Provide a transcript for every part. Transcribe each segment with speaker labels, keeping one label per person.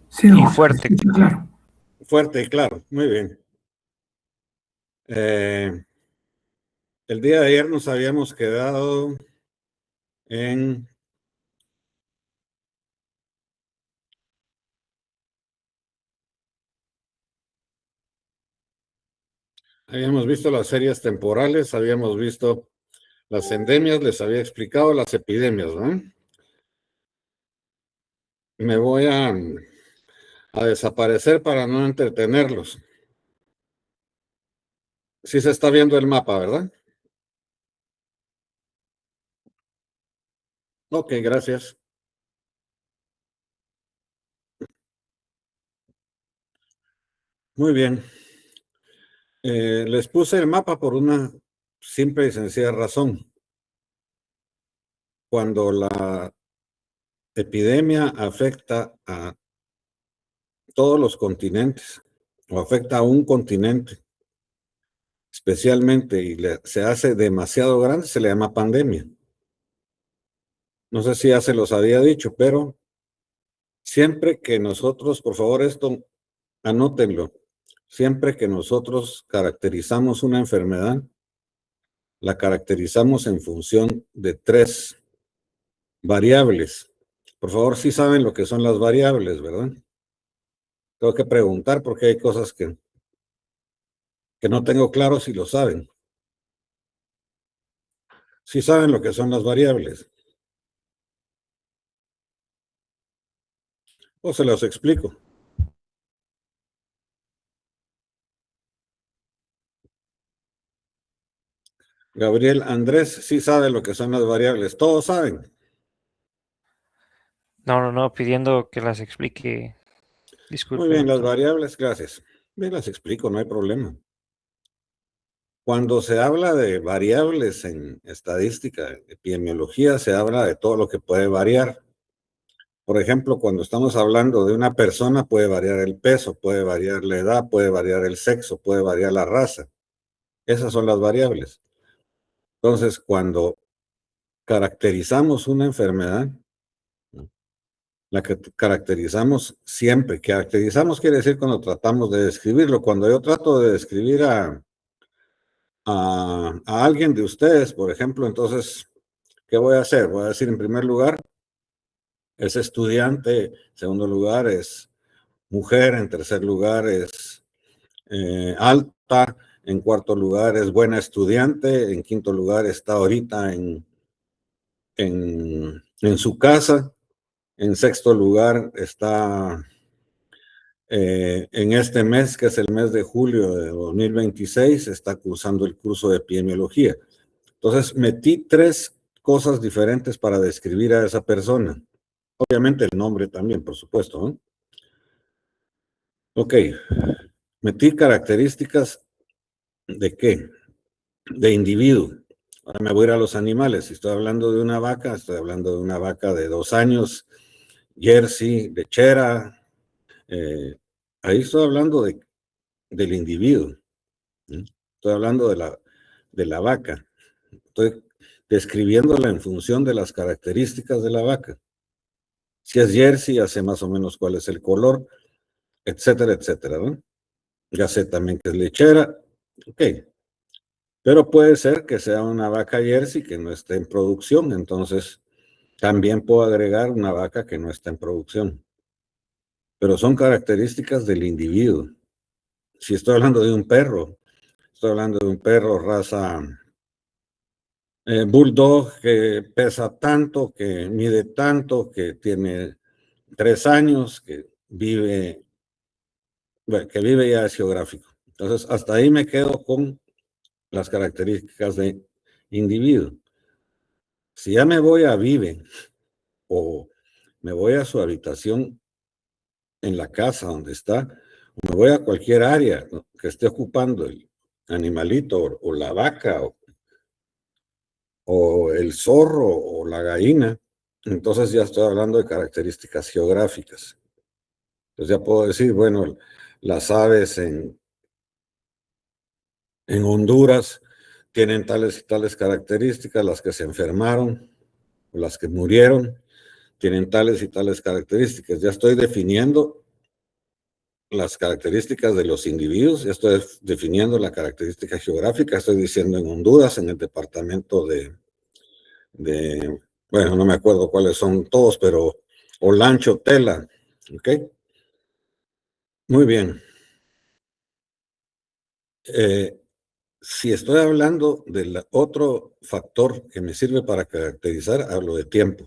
Speaker 1: Sí,
Speaker 2: Y
Speaker 1: don José,
Speaker 2: fuerte.
Speaker 1: escucha claro.
Speaker 3: Fuerte y claro, muy bien. El día de ayer nos habíamos quedado en... Habíamos visto las series temporales, habíamos visto las endemias, les había explicado las epidemias, ¿no? Me voy a desaparecer para no entretenerlos. Sí se está viendo el mapa, ¿verdad? Ok, gracias. Muy bien. Les puse el mapa por una simple y sencilla razón. Cuando la epidemia afecta a todos los continentes o afecta a un continente especialmente y se hace demasiado grande, se le llama pandemia. No sé si ya se los había dicho, pero siempre que nosotros, por favor, esto anótenlo, siempre que nosotros caracterizamos una enfermedad, la caracterizamos en función de 3 variables. Por favor, sí saben lo que son las variables, ¿verdad? Tengo que preguntar porque hay cosas que no tengo claro si lo saben. Sí saben lo que son las variables. O se los explico. Gabriel Andrés sí sabe lo que son las variables. Todos saben.
Speaker 2: No, pidiendo que las explique.
Speaker 3: Muy
Speaker 2: Disculpe,
Speaker 3: bien, las
Speaker 2: doctor.
Speaker 3: variables, gracias. Bien, las explico, no hay problema. Cuando se habla de variables en estadística, epidemiología, se habla de todo lo que puede variar. Por ejemplo, cuando estamos hablando de una persona, puede variar el peso, puede variar la edad, puede variar el sexo, puede variar la raza. Esas son las variables. Entonces, cuando caracterizamos una enfermedad, la que caracterizamos siempre, caracterizamos quiere decir cuando tratamos de describirlo. Cuando yo trato de describir a alguien de ustedes, por ejemplo, entonces, ¿qué voy a hacer? Voy a decir en primer lugar, es estudiante, en segundo lugar es mujer, en tercer lugar es alta, en cuarto lugar es buena estudiante, en quinto lugar está ahorita en su casa, en sexto lugar está en este mes, que es el mes de julio de 2026, está cursando el curso de epidemiología. Entonces, metí 3 cosas diferentes para describir a esa persona. Obviamente el nombre también, por supuesto, ¿no? Ok, metí características de qué, de individuo. Ahora me voy a ir a los animales. Si estoy hablando de una vaca, estoy hablando de una vaca de 2 años, Jersey, lechera. Ahí estoy hablando del individuo. Estoy hablando de la vaca. Estoy describiéndola en función de las características de la vaca. Si es Jersey, ya sé más o menos cuál es el color, etcétera, etcétera, ¿no? Ya sé también que es lechera. Ok. Pero puede ser que sea una vaca Jersey que no esté en producción, entonces también puedo agregar una vaca que no está en producción. Pero son características del individuo. Si estoy hablando de un perro, estoy hablando de un perro raza bulldog que pesa tanto, que mide tanto, que tiene 3 años, bueno, que vive ya es geográfico. Entonces, hasta ahí me quedo con las características de individuo. Si ya me voy a Vive o me voy a su habitación en la casa donde está, o me voy a cualquier área, ¿no?, que esté ocupando el animalito o la vaca o el zorro o la gallina, entonces ya estoy hablando de características geográficas. Entonces ya puedo decir, bueno, las aves en Honduras tienen tales y tales características, las que se enfermaron o las que murieron tienen tales y tales características. Ya estoy definiendo las características de los individuos. Estoy definiendo la característica geográfica. Estoy diciendo en Honduras, en el departamento bueno, no me acuerdo cuáles son todos, pero Olancho, Tela. ¿Ok? Muy bien. Si estoy hablando del otro factor que me sirve para caracterizar, hablo de tiempo.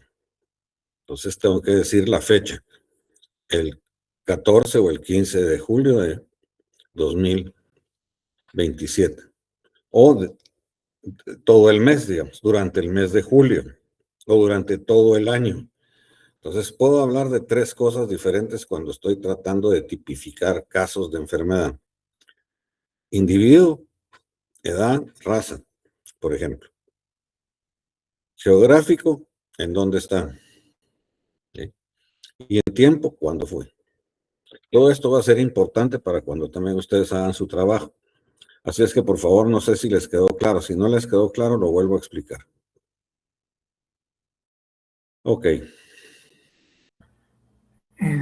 Speaker 3: Entonces tengo que decir la fecha, el 14 o el 15 de julio de 2027. O todo el mes, digamos, durante el mes de julio o durante todo el año. Entonces puedo hablar de tres cosas diferentes cuando estoy tratando de tipificar casos de enfermedad. Individuo, edad, raza, por ejemplo. Geográfico, ¿en dónde está? ¿Sí? Y en tiempo, ¿cuándo fue? Todo esto va a ser importante para cuando también ustedes hagan su trabajo. Así es que, por favor, no sé si les quedó claro. Si no les quedó claro, lo vuelvo a explicar. Ok.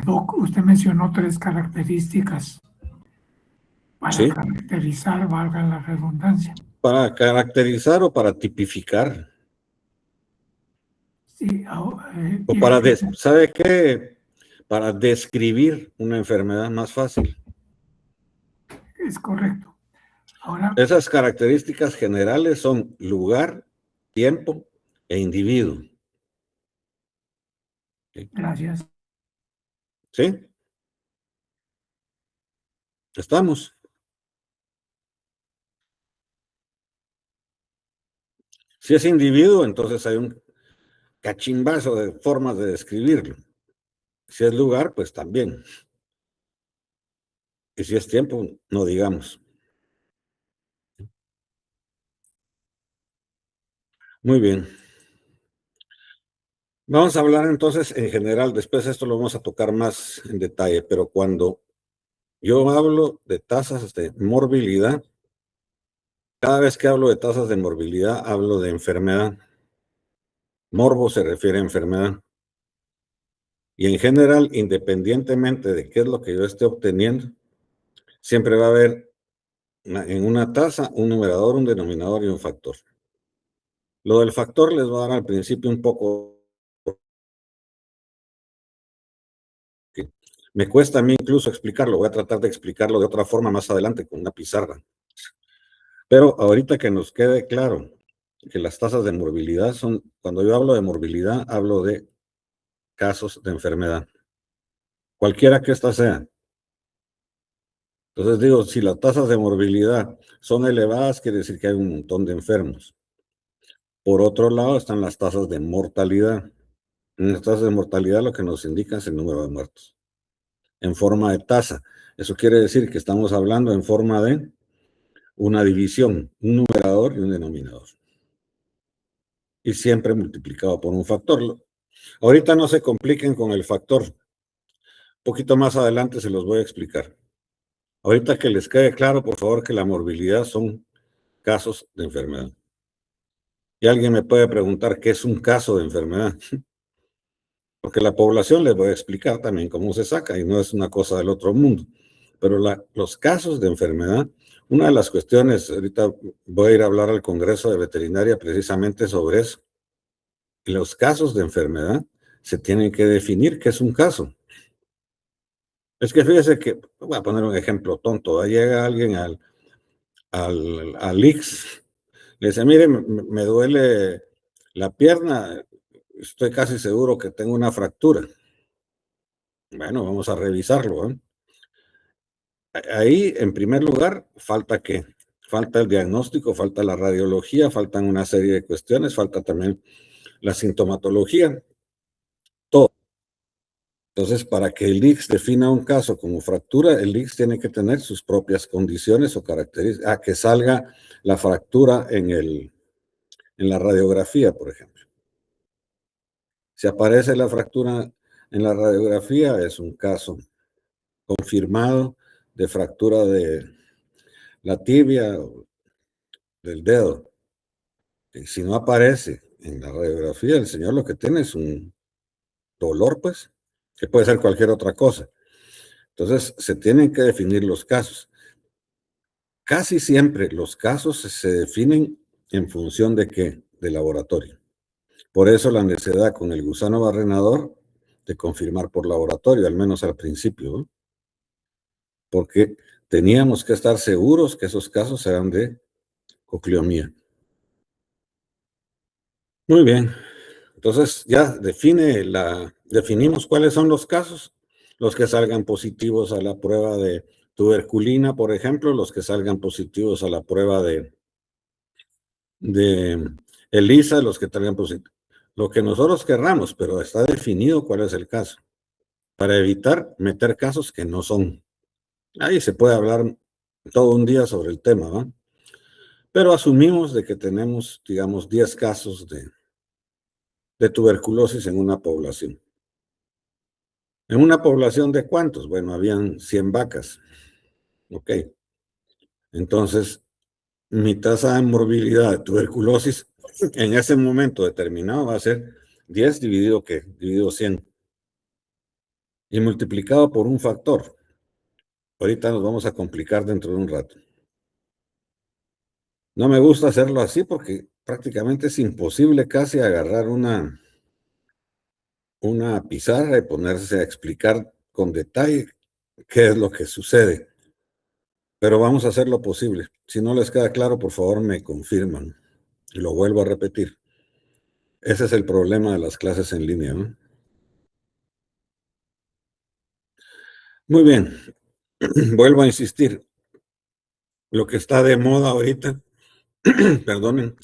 Speaker 1: Doc, usted mencionó tres características para
Speaker 3: ¿Sí?
Speaker 1: caracterizar, valga la redundancia.
Speaker 3: Para caracterizar o para tipificar.
Speaker 1: Sí,
Speaker 3: O para, ¿sabe qué? Para describir una enfermedad más fácil.
Speaker 1: es correcto. Ahora,
Speaker 3: Esas características generales son lugar, tiempo e individuo. ¿Sí?
Speaker 1: gracias.
Speaker 3: ¿Sí? ¿Estamos? Si es individuo, entonces hay un cachimbazo de formas de describirlo. Si es lugar, pues también. Y si es tiempo, no digamos. Muy bien. Vamos a hablar entonces en general, después esto lo vamos a tocar más en detalle, pero cuando yo hablo de tasas de morbilidad, cada vez que hablo de tasas de morbilidad, hablo de enfermedad. Morbo se refiere a enfermedad. Y en general, independientemente de qué es lo que yo esté obteniendo, siempre va a haber en una tasa un numerador, un denominador y un factor. Lo del factor les va a dar al principio un poco. Me cuesta a mí incluso explicarlo. Voy a tratar de explicarlo de otra forma más adelante con una pizarra. Pero ahorita que nos quede claro que las tasas de morbilidad son, cuando yo hablo de morbilidad, hablo de casos de enfermedad, cualquiera que ésta sea. Entonces digo, si las tasas de morbilidad son elevadas, quiere decir que hay un montón de enfermos. Por otro lado están las tasas de mortalidad. En las tasas de mortalidad lo que nos indica es el número de muertos en forma de tasa. Eso quiere decir que estamos hablando en forma de una división, un numerador y un denominador. Y siempre multiplicado por un factor. Ahorita no se compliquen con el factor. Un poquito más adelante se los voy a explicar. Ahorita que les quede claro, por favor, que la morbilidad son casos de enfermedad. Y alguien me puede preguntar qué es un caso de enfermedad. Porque la población les voy a explicar también cómo se saca y no es una cosa del otro mundo. Pero los casos de enfermedad, una de las cuestiones, ahorita voy a ir a hablar al Congreso de Veterinaria precisamente sobre eso. Los casos de enfermedad se tienen que definir qué es un caso. Es que fíjese que, voy a poner un ejemplo tonto, llega alguien al IX, le dice, mire, me duele la pierna, estoy casi seguro que tengo una fractura. Bueno, vamos a revisarlo, ¿eh? Ahí, en primer lugar, ¿falta qué? Falta el diagnóstico, falta la radiología, faltan una serie de cuestiones, falta también la sintomatología, todo. Entonces, para que el IX defina un caso como fractura, el IX tiene que tener sus propias condiciones o características, que salga la fractura en la radiografía, por ejemplo. Si aparece la fractura en la radiografía, es un caso confirmado de fractura de la tibia o del dedo. Y si no aparece en la radiografía, el señor lo que tiene es un dolor, pues, que puede ser cualquier otra cosa. Entonces, se tienen que definir los casos. Casi siempre los casos se definen en función de qué, de laboratorio. Por eso la necesidad con el gusano barrenador de confirmar por laboratorio, al menos al principio, ¿no? Porque teníamos que estar seguros que esos casos eran de cocleomía. Muy bien. Entonces ya definimos cuáles son los casos, los que salgan positivos a la prueba de tuberculina, por ejemplo, los que salgan positivos a la prueba de ELISA, los que salgan positivos, lo que nosotros querramos, pero está definido cuál es el caso, para evitar meter casos que no son. Ahí se puede hablar todo un día sobre el tema, ¿no? Pero asumimos de que tenemos, digamos, 10 casos de tuberculosis en una población. ¿En una población de cuántos? Bueno, habían 100 vacas. Ok. Entonces, mi tasa de morbilidad de tuberculosis en ese momento determinado va a ser 10 dividido, ¿qué? Dividido 100. Y multiplicado por un factor. Ahorita nos vamos a complicar dentro de un rato. No me gusta hacerlo así porque prácticamente es imposible casi agarrar una pizarra y ponerse a explicar con detalle qué es lo que sucede. Pero vamos a hacer lo posible. Si no les queda claro, por favor me confirman. Y lo vuelvo a repetir. Ese es el problema de las clases en línea, ¿no? Muy bien. Vuelvo a insistir. Lo que está de moda ahorita, perdonen,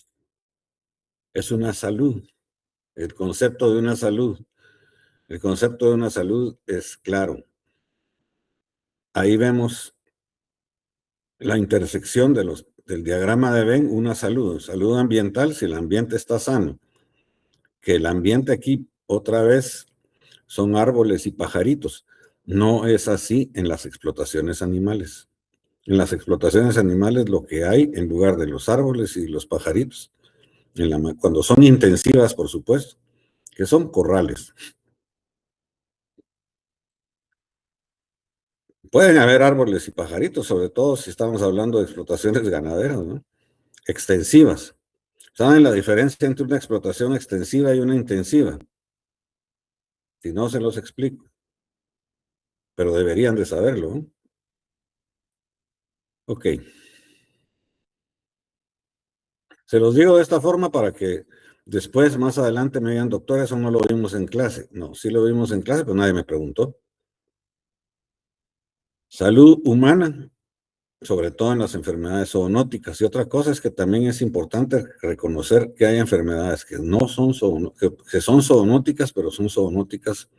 Speaker 3: es una salud. El concepto de una salud. El concepto de una salud es claro. Ahí vemos la intersección del diagrama de Venn, una salud. Salud ambiental si el ambiente está sano. Que el ambiente aquí, otra vez, son árboles y pajaritos. No es así en las explotaciones animales. En las explotaciones animales lo que hay en lugar de los árboles y los pajaritos, cuando son intensivas, por supuesto, que son corrales. Pueden haber árboles y pajaritos, sobre todo si estamos hablando de explotaciones ganaderas, ¿no? Extensivas. ¿Saben la diferencia entre una explotación extensiva y una intensiva? Si no, se los explico. Pero deberían de saberlo, ¿no? Ok. Se los digo de esta forma para que después, más adelante, me digan, doctor, eso no lo vimos en clase. No, sí lo vimos en clase, pero nadie me preguntó. Salud humana, sobre todo en las enfermedades zoonóticas. Y otra cosa es que también es importante reconocer que hay enfermedades que no son que son zoonóticas, pero son zoonóticas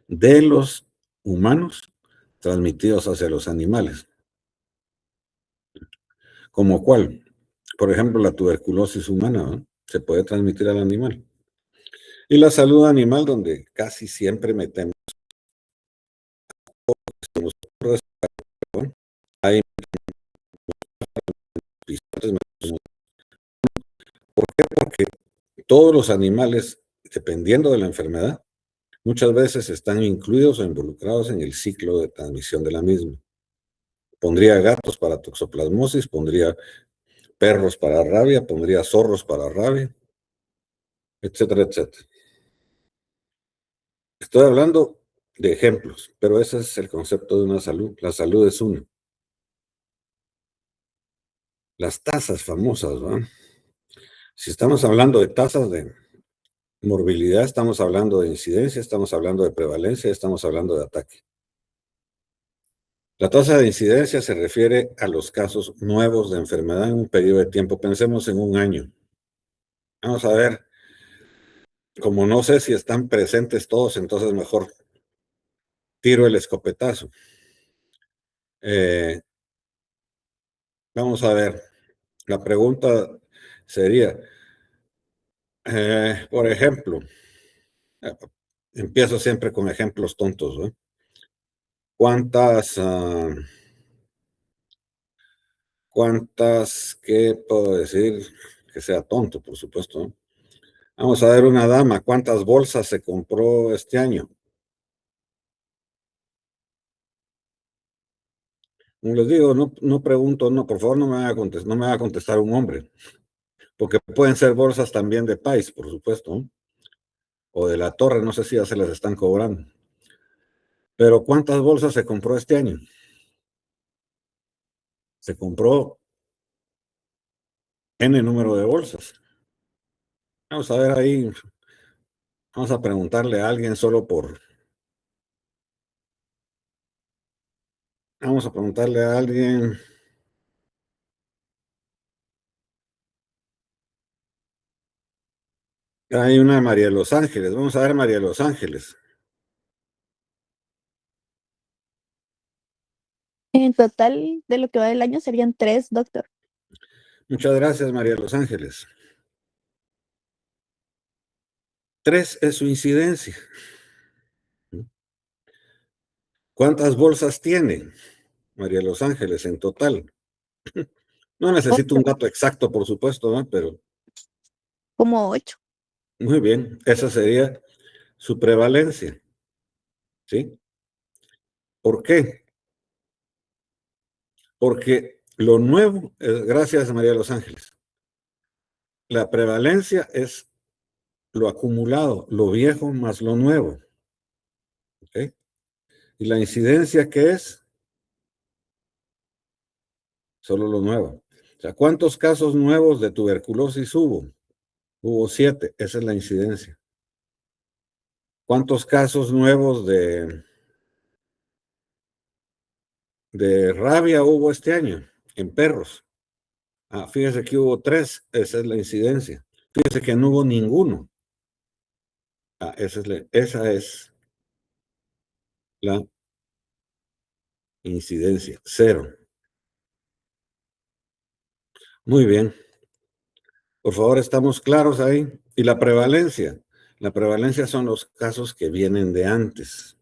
Speaker 3: de los humanos transmitidos hacia los animales. ¿Como cuál? Por ejemplo, la tuberculosis humana, ¿no? Se puede transmitir al animal. Y la salud animal, donde casi siempre metemos hay ¿por qué? Porque todos los animales, dependiendo de la enfermedad, muchas veces están incluidos o involucrados en el ciclo de transmisión de la misma. Pondría gatos para toxoplasmosis, pondría perros para rabia, pondría zorros para rabia, etcétera, etcétera. Estoy hablando de ejemplos, pero ese es el concepto de una salud. La salud es una. Las tasas famosas, ¿no? Si estamos hablando de tasas de morbilidad, estamos hablando de incidencia, estamos hablando de prevalencia, estamos hablando de ataque. La tasa de incidencia se refiere a los casos nuevos de enfermedad en un periodo de tiempo. Pensemos en un año. Vamos a ver, como no sé si están presentes todos, entonces mejor tiro el escopetazo. Vamos a ver, la pregunta sería, por ejemplo, empiezo siempre con ejemplos tontos, ¿no? ¿Qué puedo decir? Que sea tonto, por supuesto, ¿no? Vamos a ver una dama, ¿cuántas bolsas se compró este año? Como les digo, no pregunto, no, por favor no me va a contestar un hombre, porque pueden ser bolsas también de Pais, por supuesto, ¿no? O de la Torre, no sé si ya se las están cobrando. Pero ¿cuántas bolsas se compró este año? Se compró N número de bolsas. Vamos a ver ahí, vamos a preguntarle a alguien vamos a preguntarle a alguien. Hay una María de Los Ángeles, vamos a ver María de Los Ángeles.
Speaker 4: En total, de lo que va del año serían 3, doctor.
Speaker 3: Muchas gracias, María de Los Ángeles. 3 es su incidencia. ¿Cuántas bolsas tiene María de Los Ángeles en total? No necesito un
Speaker 4: 8,
Speaker 3: dato exacto, por supuesto, ¿no? Pero
Speaker 4: como 8.
Speaker 3: muy bien, esa sería su prevalencia, ¿sí? ¿Por qué? Porque lo nuevo, gracias María de Los Ángeles, la prevalencia es lo acumulado, lo viejo más lo nuevo, ¿ok? ¿Y la incidencia qué es? Solo lo nuevo. O sea, ¿cuántos casos nuevos de tuberculosis hubo? Hubo 7, esa es la incidencia. ¿Cuántos casos nuevos de rabia hubo este año en perros? Fíjese que hubo 3, esa es la incidencia. Fíjese que no hubo ninguno. Esa es la incidencia, 0. Muy bien. Por favor, ¿estamos claros ahí? Y la prevalencia. La prevalencia son los casos que vienen de antes.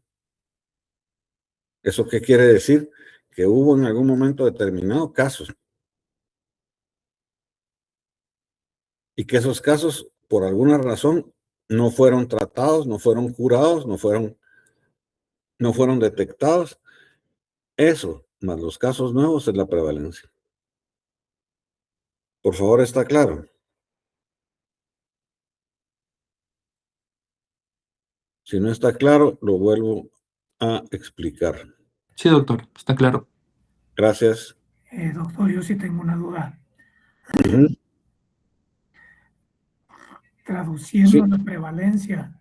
Speaker 3: ¿Eso qué quiere decir? Que hubo en algún momento determinado casos. Y que esos casos, por alguna razón, no fueron tratados, no fueron curados, no fueron detectados. Eso, más los casos nuevos, es la prevalencia. Por favor, ¿está claro? Si no está claro, lo vuelvo a explicar.
Speaker 5: Sí, doctor, está claro.
Speaker 3: Gracias.
Speaker 1: Doctor, yo sí tengo una duda.
Speaker 3: Ujú.
Speaker 1: Traduciendo
Speaker 3: Sí.
Speaker 1: la prevalencia,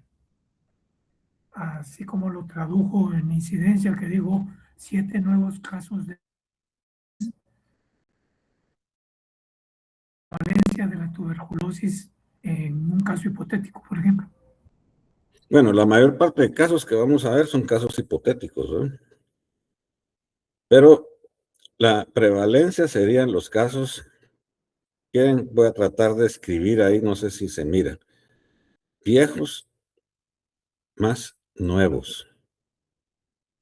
Speaker 1: así como lo tradujo en incidencia, que digo 7 nuevos casos de prevalencia de la tuberculosis en un caso hipotético, por ejemplo.
Speaker 3: Bueno, la mayor parte de casos que vamos a ver son casos hipotéticos, ¿no? Pero la prevalencia serían los casos, voy a tratar de escribir ahí, no sé si se mira, viejos más nuevos.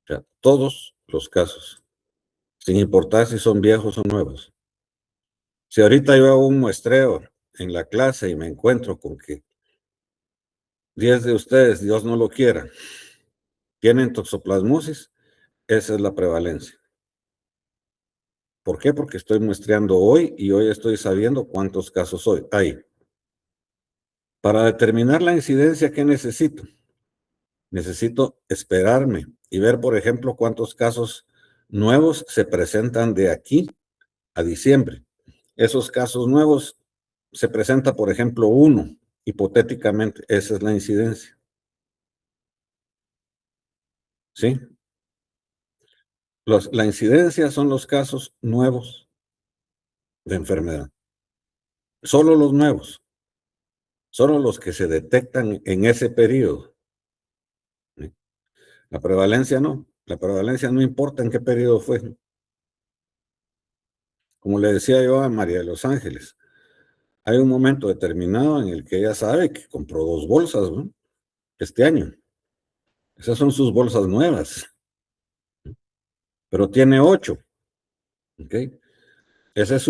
Speaker 3: O sea, todos los casos, sin importar si son viejos o nuevos. Si ahorita yo hago un muestreo en la clase y me encuentro con que 10 de ustedes, Dios no lo quiera, tienen toxoplasmosis, esa es la prevalencia. ¿Por qué? Porque estoy muestreando hoy y hoy estoy sabiendo cuántos casos hay. Para determinar la incidencia, ¿qué necesito? Necesito esperarme y ver, por ejemplo, cuántos casos nuevos se presentan de aquí a diciembre. Esos casos nuevos se presenta, por ejemplo, 1, hipotéticamente. Esa es la incidencia. ¿Sí? La incidencia son los casos nuevos de enfermedad. Solo los nuevos. Solo los que se detectan en ese periodo. ¿Sí? La prevalencia no. La prevalencia no importa en qué periodo fue. Como le decía yo a María de Los Ángeles, hay un momento determinado en el que ella sabe que compró 2 bolsas, ¿no? Este año. Esas son sus bolsas nuevas. Pero tiene 8. ¿Ok? Esa es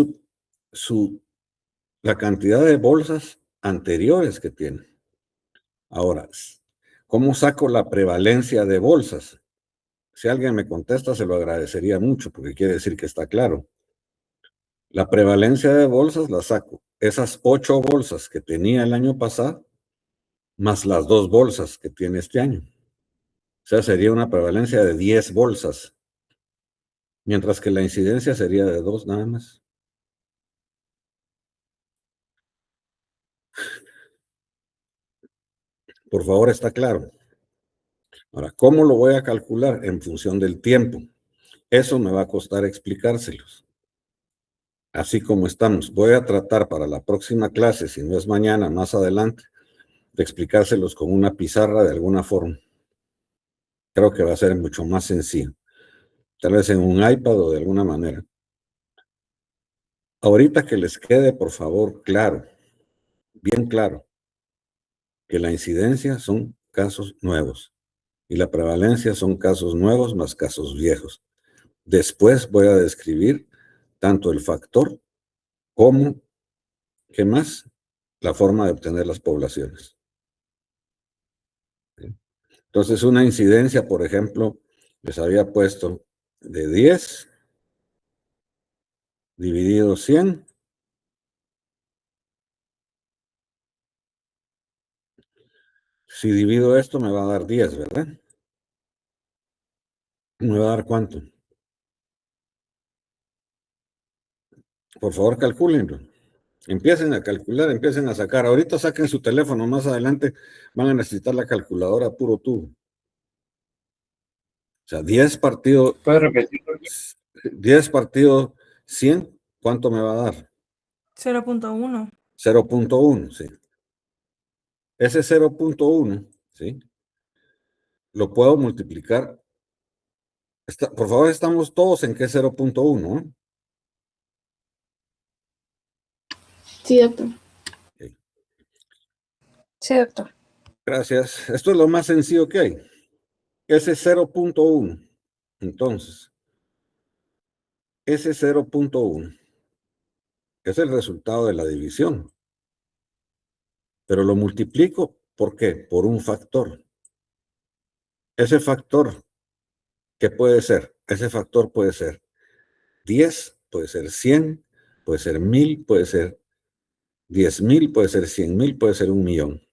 Speaker 3: la cantidad de bolsas anteriores que tiene. Ahora, ¿cómo saco la prevalencia de bolsas? Si alguien me contesta, se lo agradecería mucho, porque quiere decir que está claro. La prevalencia de bolsas la saco. Esas 8 bolsas que tenía el año pasado, más las 2 bolsas que tiene este año. O sea, sería una prevalencia de 10 bolsas, mientras que la incidencia sería de 2 nada más. Por favor, está claro. Ahora, ¿cómo lo voy a calcular? En función del tiempo. Eso me va a costar explicárselos. Así como estamos. Voy a tratar para la próxima clase, si no es mañana, más adelante, de explicárselos con una pizarra de alguna forma. Creo que va a ser mucho más sencillo. Tal vez en un iPad o de alguna manera. Ahorita que les quede, por favor, claro, bien claro, que la incidencia son casos nuevos y la prevalencia son casos nuevos más casos viejos. Después voy a describir tanto el factor como, ¿qué más? La forma de obtener las poblaciones. Entonces, una incidencia, por ejemplo, les había puesto de 10 dividido 100. Si divido esto, me va a dar 10, ¿verdad? ¿Me va a dar cuánto? Por favor, calcúlenlo. Empiecen a calcular, empiecen a sacar. Ahorita saquen su teléfono, más adelante van a necesitar la calculadora puro tubo. O sea, 10 partido,
Speaker 6: ¿Puedes repetirlo?
Speaker 3: 10 partido 100, ¿cuánto me va a dar?
Speaker 7: 0.1.
Speaker 3: 0.1, sí. Ese 0.1, ¿sí? Lo puedo multiplicar. Por favor, estamos todos en que es 0.1, ¿eh?
Speaker 4: Sí, doctor.
Speaker 3: Okay.
Speaker 7: Sí, doctor.
Speaker 3: Gracias. Esto es lo más sencillo que hay. Ese 0.1. Entonces, ese 0.1 es el resultado de la división. Pero lo multiplico, ¿por qué? Por un factor. Ese factor, ¿qué puede ser? Ese factor puede ser 10, puede ser 100, puede ser 1000, puede ser 10,000, puede ser 100,000, puede ser 1,000,000.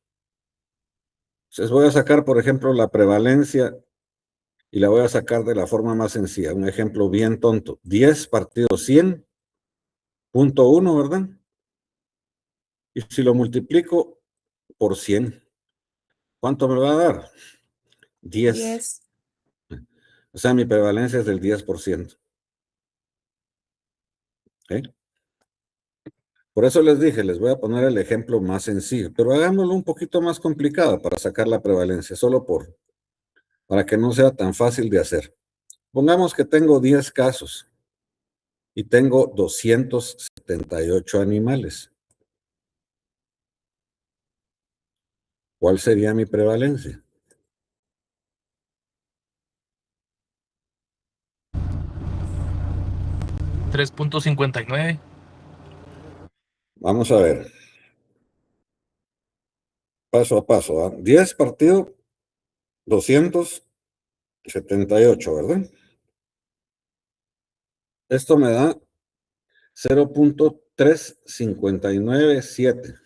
Speaker 3: Entonces voy a sacar, por ejemplo, la prevalencia y la voy a sacar de la forma más sencilla. Un ejemplo bien tonto. 10 partido 100.1, ¿verdad? Y si lo multiplico por 100, ¿cuánto me va a dar? 10.
Speaker 7: 10.
Speaker 3: O sea, mi prevalencia es del 10%. ¿Ok? Por eso les dije, les voy a poner el ejemplo más sencillo, pero hagámoslo un poquito más complicado para sacar la prevalencia, solo para que no sea tan fácil de hacer. Pongamos que tengo 10 casos y tengo 278 animales. ¿Cuál sería mi prevalencia?
Speaker 5: $3.59.
Speaker 3: Vamos a ver. Paso a paso. 10 partido 278, ¿verdad? Esto me da 0.3597.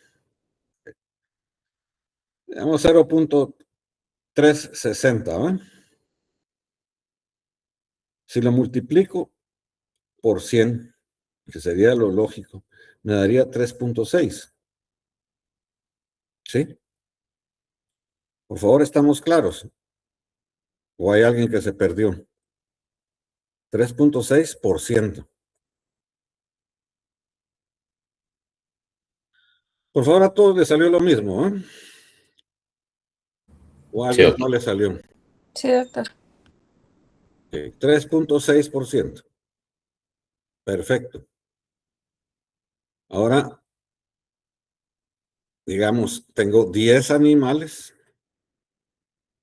Speaker 3: Digamos 0.360, ¿verdad? Si lo multiplico por 100, que sería lo lógico, me daría 3.6. ¿Sí? Por favor, ¿estamos claros? ¿O hay alguien que se perdió? 3.6%. Por favor, a todos les salió lo mismo, ¿eh? ¿O a
Speaker 6: Sí,
Speaker 3: alguien
Speaker 6: doctor.
Speaker 3: no le salió?
Speaker 7: Sí, doctor.
Speaker 3: 3.6%. Perfecto. Ahora, digamos, tengo 10 animales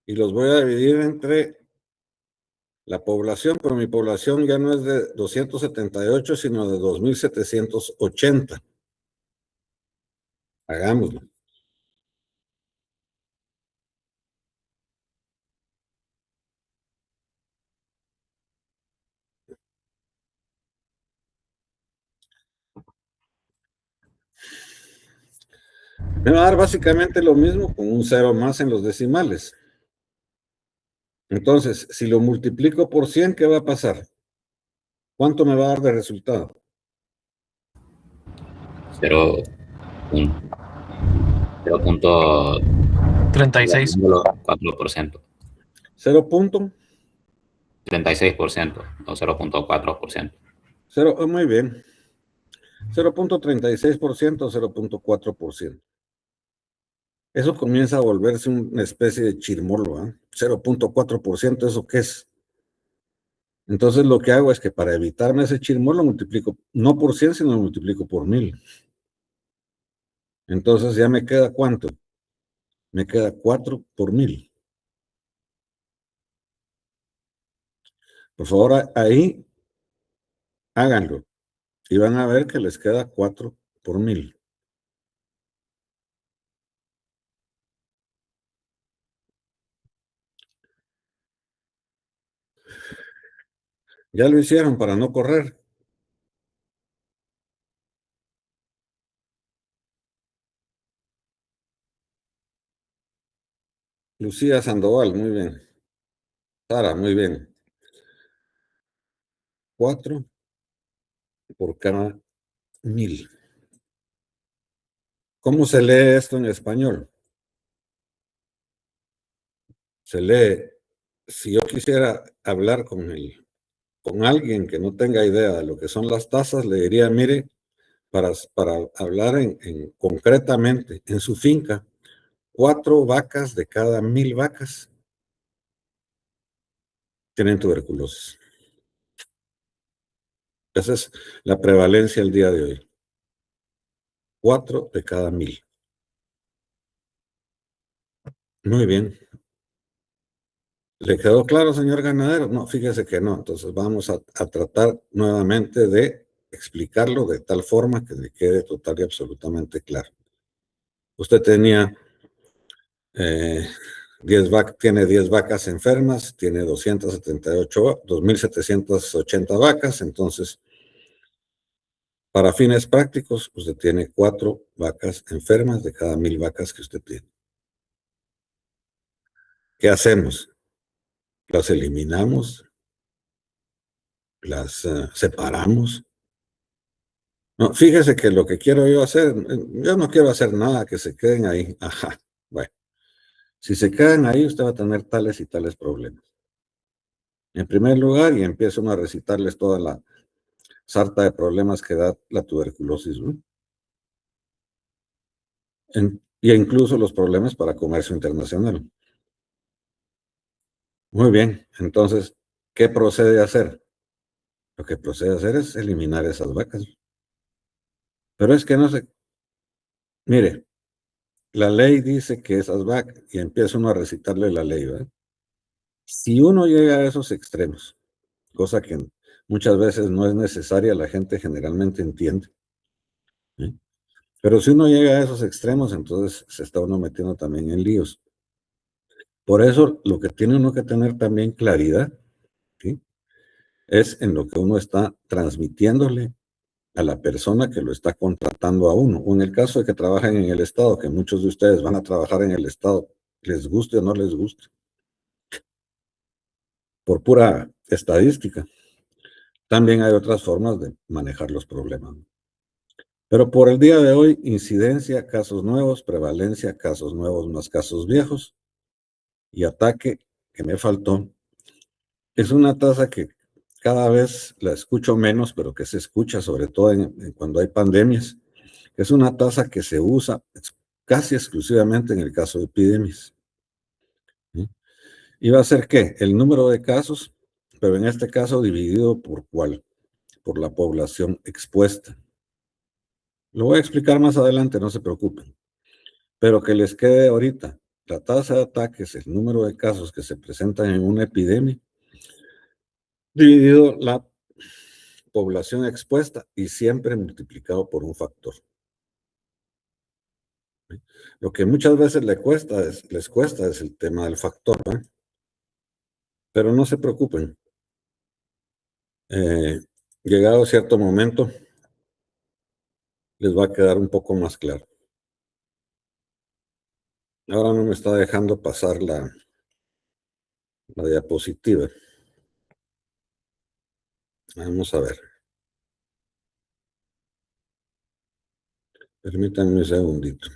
Speaker 3: y los voy a dividir entre la población, pero mi población ya no es de 278, sino de 2,780. Hagámoslo. Me va a dar básicamente lo mismo con un 0 más en los decimales. Entonces, si lo multiplico por 100, ¿qué va a pasar? ¿Cuánto me va a dar de resultado?
Speaker 5: 36.
Speaker 6: 0.4%.
Speaker 3: 0 punto
Speaker 6: 36% o 0.4%.
Speaker 3: 0, muy bien. 0.36% o 0.4%. Eso comienza a volverse una especie de chirmolo, ¿eh? 0.4%, ¿eso qué es? Entonces lo que hago es que para evitarme ese chirmolo lo multiplico, no por 100, sino lo multiplico por 1000. Entonces ya me queda ¿cuánto? Me queda 4 por 1000. Por favor, ahí háganlo y van a ver que les queda 4 por 1000. Ya lo hicieron para no correr. Lucía Sandoval, muy bien. Sara, muy bien. 4 por cada 1000. ¿Cómo se lee esto en español? Se lee, si yo quisiera hablar con alguien que no tenga idea de lo que son las tasas, le diría, mire, para hablar concretamente en su finca, 4 vacas de cada 1000 vacas tienen tuberculosis. Esa es la prevalencia el día de hoy. 4 de cada 1000. Muy bien. ¿Le quedó claro, señor ganadero? No, fíjese que no. Entonces vamos a tratar nuevamente de explicarlo de tal forma que le quede total y absolutamente claro. Usted tenía 10 vacas enfermas, tiene 2.780 vacas, entonces, para fines prácticos, usted tiene 4 vacas enfermas de cada 1000 vacas que usted tiene. ¿Qué hacemos? Las eliminamos, las separamos. No, fíjese que lo que quiero yo hacer, yo no quiero hacer nada que se queden ahí. Ajá, bueno, si se quedan ahí, usted va a tener tales y tales problemas. En primer lugar, y empiezo a recitarles toda la sarta de problemas que da la tuberculosis, ¿no? Y incluso los problemas para comercio internacional. Muy bien, entonces, ¿qué procede a hacer? Lo que procede a hacer es eliminar esas vacas. Pero es que no se... Mire, la ley dice que esas vacas, y empieza uno a recitarle la ley, ¿verdad? Si uno llega a esos extremos, cosa que muchas veces no es necesaria, la gente generalmente entiende, ¿eh? Pero si uno llega a esos extremos, entonces se está uno metiendo también en líos. Por eso, lo que tiene uno que tener también claridad, ¿sí?, es en lo que uno está transmitiéndole a la persona que lo está contratando a uno. O en el caso de que trabajen en el Estado, que muchos de ustedes van a trabajar en el Estado, les guste o no les guste, por pura estadística. También hay otras formas de manejar los problemas. Pero por el día de hoy, incidencia, casos nuevos, prevalencia, casos nuevos más casos viejos, y ataque, que me faltó, es una tasa que cada vez la escucho menos, pero que se escucha sobre todo cuando hay pandemias. Es una tasa que se usa casi exclusivamente en el caso de epidemias, ¿sí? ¿Y va a ser qué? El número de casos, pero en este caso dividido por ¿cuál? Por la población expuesta. Lo voy a explicar más adelante, no se preocupen. Pero que les quede ahorita, la tasa de ataques, el número de casos que se presentan en una epidemia, dividido la población expuesta y siempre multiplicado por un factor. Lo que muchas veces les cuesta es el tema del factor, ¿eh? Pero no se preocupen. Llegado a cierto momento, les va a quedar un poco más claro. Ahora no me está dejando pasar la diapositiva. Vamos a ver. Permítanme un segundito.